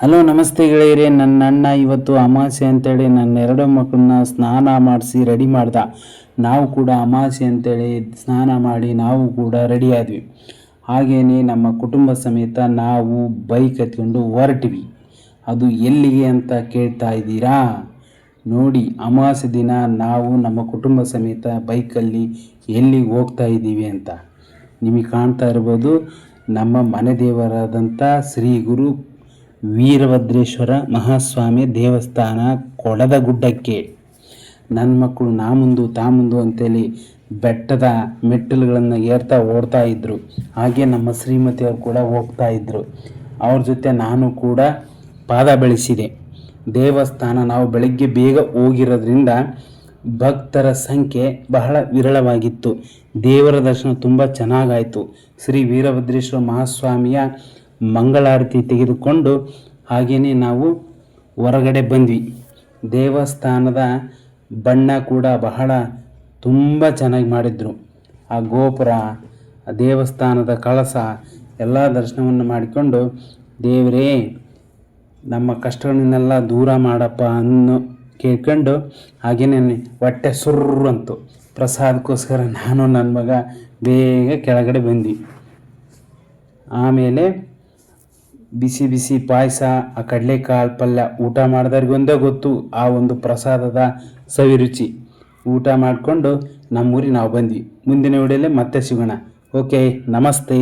Hello ನಮಸ್ತೆ ಗೆಳೆಯರೇ. ನನ್ನ ಅಣ್ಣ ಇವತ್ತು ಅಮಾವಾಸ್ಯೆ ಅಂತೇಳಿ ನನ್ನ ಎರಡು ಮಕ್ಕಳನ್ನ ಸ್ನಾನ ಮಾಡಿಸಿ ರೆಡಿ ಮಾಡ್ದ. ನಾವು ಕೂಡ ಅಮಾವಾಸ್ಯೆ ಅಂತೇಳಿ ಸ್ನಾನ ಮಾಡಿ ನಾವು ಕೂಡ ರೆಡಿ ಆದ್ವಿ. ಹಾಗೆಯೇ ನಮ್ಮ ಕುಟುಂಬ ಸಮೇತ ನಾವು ಬೈಕ್ ಎತ್ಕೊಂಡು ಹೊರಟ್ವಿ. ಅದು ಎಲ್ಲಿಗೆ ಅಂತ ಕೇಳ್ತಾ ಇದ್ದೀರಾ? ನೋಡಿ, ಅಮಾವಾಸ್ಯೆ ದಿನ ನಾವು ನಮ್ಮ ಕುಟುಂಬ ಸಮೇತ ಬೈಕಲ್ಲಿ ಎಲ್ಲಿಗೆ ಹೋಗ್ತಾ ಇದ್ದೀವಿ ಅಂತ ನಿಮಗೆ ಕಾಣ್ತಾ ಇರ್ಬೋದು. ನಮ್ಮ ಮನೆ ದೇವರಾದಂಥ ಶ್ರೀ ಗುರು ವೀರಭದ್ರೇಶ್ವರ ಮಹಾಸ್ವಾಮಿ ದೇವಸ್ಥಾನ ಕೊಡದಗುಡ್ಡಕ್ಕೆ ನನ್ನ ಮಕ್ಕಳು ನಾ ಮುಂದು ತಾ ಮುಂದು ಅಂತೇಳಿ ಬೆಟ್ಟದ ಮೆಟ್ಟಿಲುಗಳನ್ನು ಏರ್ತಾ ಓಡ್ತಾ ಇದ್ದರು. ಹಾಗೆ ನಮ್ಮ ಶ್ರೀಮತಿಯವರು ಕೂಡ ಹೋಗ್ತಾ ಇದ್ದರು. ಅವ್ರ ಜೊತೆ ನಾನು ಕೂಡ ಪಾದ ಬೆಳೆಸಿದೆ. ದೇವಸ್ಥಾನ ನಾವು ಬೆಳಗ್ಗೆ ಬೇಗ ಹೋಗಿರೋದ್ರಿಂದ ಭಕ್ತರ ಸಂಖ್ಯೆ ಬಹಳ ವಿರಳವಾಗಿತ್ತು. ದೇವರ ದರ್ಶನ ತುಂಬ ಚೆನ್ನಾಗಾಯಿತು. ಶ್ರೀ ವೀರಭದ್ರೇಶ್ವರ ಮಹಾಸ್ವಾಮಿಯ ಮಂಗಳಾರತಿ ತೆಗೆದುಕೊಂಡು ಹಾಗೆಯೇ ನಾವು ಹೊರಗಡೆ ಬಂದ್ವಿ. ದೇವಸ್ಥಾನದ ಬಣ್ಣ ಕೂಡ ಬಹಳ ತುಂಬ ಚೆನ್ನಾಗಿ ಮಾಡಿದರು. ಆ ಗೋಪುರ, ಆ ದೇವಸ್ಥಾನದ ಕಳಸ ಎಲ್ಲ ದರ್ಶನವನ್ನು ಮಾಡಿಕೊಂಡು, ದೇವರೇ ನಮ್ಮ ಕಷ್ಟಗಳನ್ನೆಲ್ಲ ದೂರ ಮಾಡಪ್ಪ ಅನ್ನೋ ಕೇಳ್ಕೊಂಡು ಹಾಗೆಯೇ ಹೊಟ್ಟೆ ಸುರ್ರು ಅಂತು. ಪ್ರಸಾದಕ್ಕೋಸ್ಕರ ನಾನು ನನ್ನ ಮಗ ಬೇಗ ಕೆಳಗಡೆ ಬಂದ್ವಿ. ಆಮೇಲೆ ಬಿಸಿ ಬಿಸಿ ಪಾಯಸ, ಆ ಕಡಲೆಕಾಳು ಪಲ್ಯ ಊಟ ಮಾಡಿದವ್ರಿಗೊಂದೇ ಗೊತ್ತು ಆ ಒಂದು ಪ್ರಸಾದದ ಸವಿರುಚಿ. ಊಟ ಮಾಡಿಕೊಂಡು ನಮ್ಮೂರಿಗೆ ನಾವು ಬಂದ್ವಿ. ಮುಂದಿನ ವಿಡಿಯೋಲಿ ಮತ್ತೆ ಸಿಗೋಣ. ಓಕೆ, ನಮಸ್ತೆ.